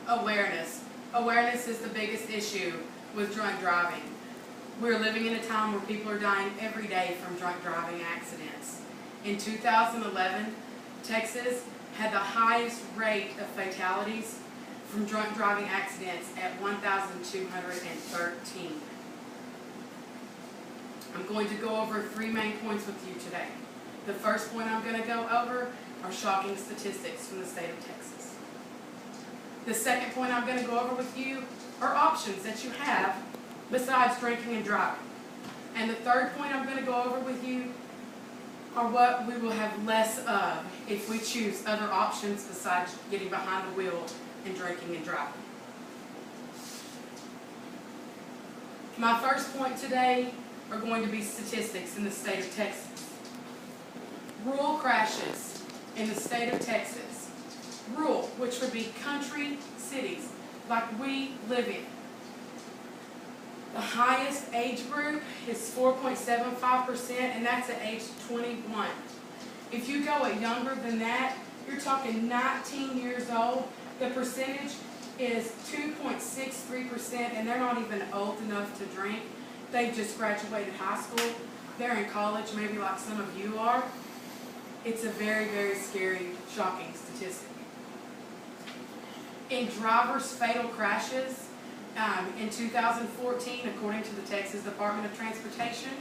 Awareness. Awareness is the biggest issue with drunk driving. We're living in a time where people are dying every day from drunk driving accidents. In 2011, Texas had the highest rate of fatalities from drunk driving accidents at 1,213. I'm going to go over 3 main points with you today. The first point I'm going to go over are shocking statistics from the state of Texas. The second point I'm going to go over with you are options that you have besides drinking and driving. And the third point I'm going to go over with you are what we will have less of if we choose other options besides getting behind the wheel and drinking and driving. My first point today are going to be statistics in the state of Texas. Rural crashes in the state of Texas. Rural, which would be country cities like we live in. The highest age group is 4.75%, and that's at age 21. If you go younger than that, you're talking 19 years old, the percentage is 2.63%, and they're not even old enough to drink. They just graduated high school. They're in college, maybe like some of you are. It's a very, very scary, shocking statistic. In drivers' fatal crashes, in 2014, according to the Texas Department of Transportation,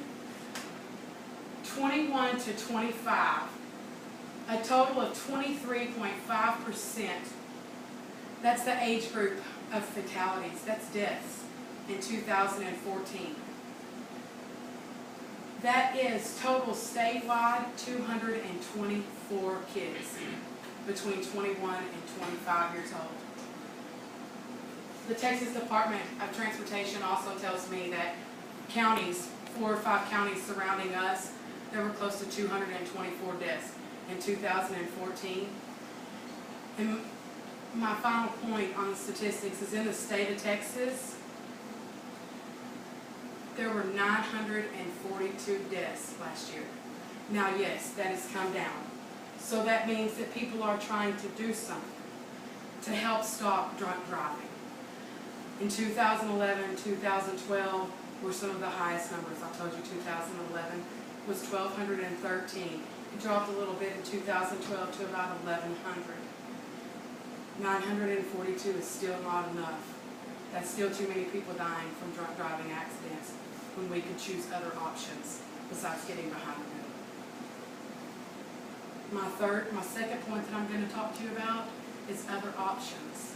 21 to 25, a total of 23.5%. That's the age group of fatalities. That's deaths in 2014. That is total statewide 224 kids between 21 and 25 years old. The Texas Department of Transportation also tells me that counties, 4 or 5 counties surrounding us, there were close to 224 deaths in 2014. And my final point on the statistics is in the state of Texas, there were 942 deaths last year. Now, yes, that has come down. So that means that people are trying to do something to help stop drunk driving. In 2011, 2012 were some of the highest numbers. I told you 2011 was 1,213. It dropped a little bit in 2012 to about 1,100. 942 is still not enough. That's still too many people dying from drunk driving accidents when we could choose other options besides getting behind the wheel. My second point that I'm going to talk to you about is other options.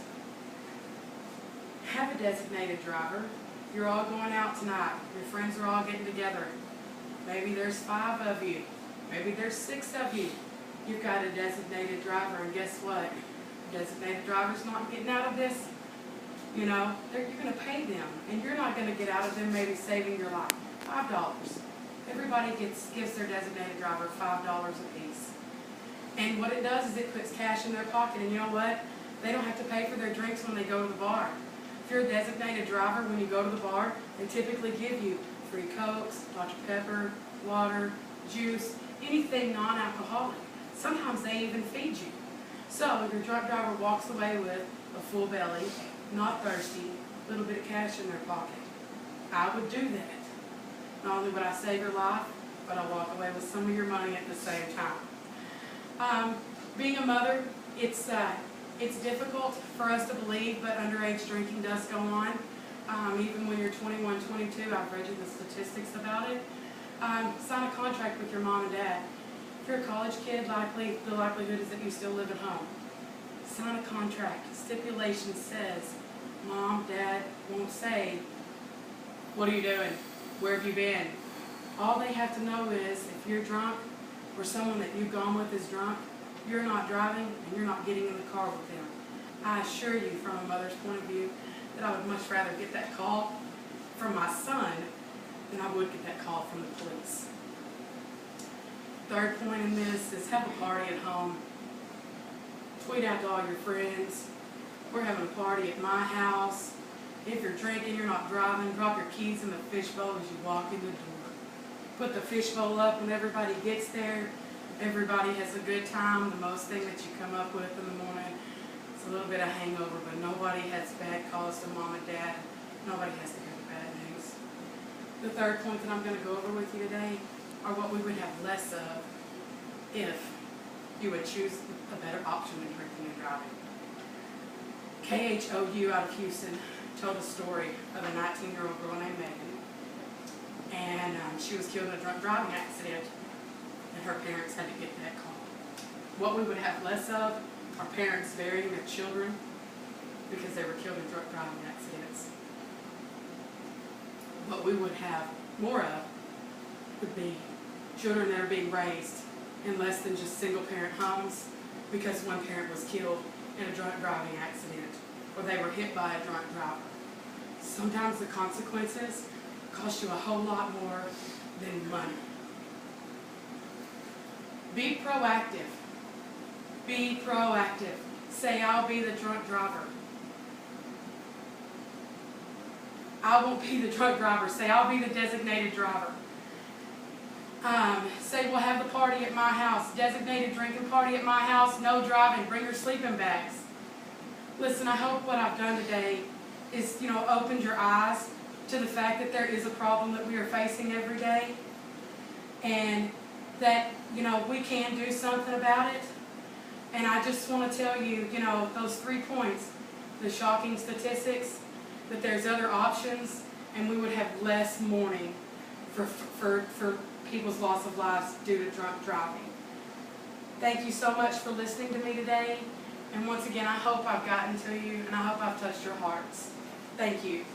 Have a designated driver. You're all going out tonight. Your friends are all getting together. Maybe there's 5 of you. Maybe there's 6 of you. You've got a designated driver, and guess what? The designated driver's not getting out of this. You know, you're going to pay them, and you're not going to get out of them maybe saving your life. $5. Everybody gives their designated driver $5 a piece. And what it does is it puts cash in their pocket, and you know what? They don't have to pay for their drinks when they go to the bar. If you're a designated driver, when you go to the bar, they typically give you free Cokes, Dr. Pepper, water, juice, anything non-alcoholic. Sometimes they even feed you. So if your drunk driver walks away with a full belly, not thirsty, a little bit of cash in their pocket, I would do that. Not only would I save your life, but I'll walk away with some of your money at the same time. Being a mother, it's difficult for us to believe, but underage drinking does go on. Even when you're 21, 22, I've read you the statistics about it. Sign a contract with your mom and dad. If you're a college kid, the likelihood is that you still live at home. Sign a contract. Stipulation says, Mom, Dad won't say, what are you doing? Where have you been? All they have to know is if you're drunk or someone that you've gone with is drunk, you're not driving and you're not getting in the car with them. I assure you from a mother's point of view that I would much rather get that call from my son than I would get that call from the police. Third point in this is have a party at home. Tweet out to all your friends. We're having a party at my house. If you're drinking, you're not driving, drop your keys in the fishbowl as you walk in the door. Put the fishbowl up when everybody gets there. Everybody has a good time. The most thing that you come up with in the morning It's a little bit of hangover, but nobody has bad cause to mom and dad. Nobody has to hear the bad news. The third point that I'm going to go over with you today are what we would have less of if you would choose a better option than drinking and driving. KHOU out of Houston told a story of a 19-year-old girl named Megan, and she was killed in a drunk driving accident, and her parents had to get that call. What we would have less of are parents burying their children because they were killed in drunk driving accidents. What we would have more of would be children that are being raised in less than just single-parent homes because one parent was killed in a drunk driving accident or they were hit by a drunk driver. Sometimes the consequences cost you a whole lot more than money. Be proactive. Be proactive. Say, I'll be the drunk driver. I won't be the drunk driver. Say, I'll be the designated driver. Say, we'll have the party at my house. Designated drinking party at my house. No driving. Bring your sleeping bags. Listen, I hope what I've done today is, opened your eyes to the fact that there is a problem that we are facing every day. And that, we can do something about it. And I just want to tell you, those 3 points, the shocking statistics, that there's other options, and we would have less mourning for people's loss of lives due to drunk driving. Thank you so much for listening to me today. And once again, I hope I've gotten to you, and I hope I've touched your hearts. Thank you.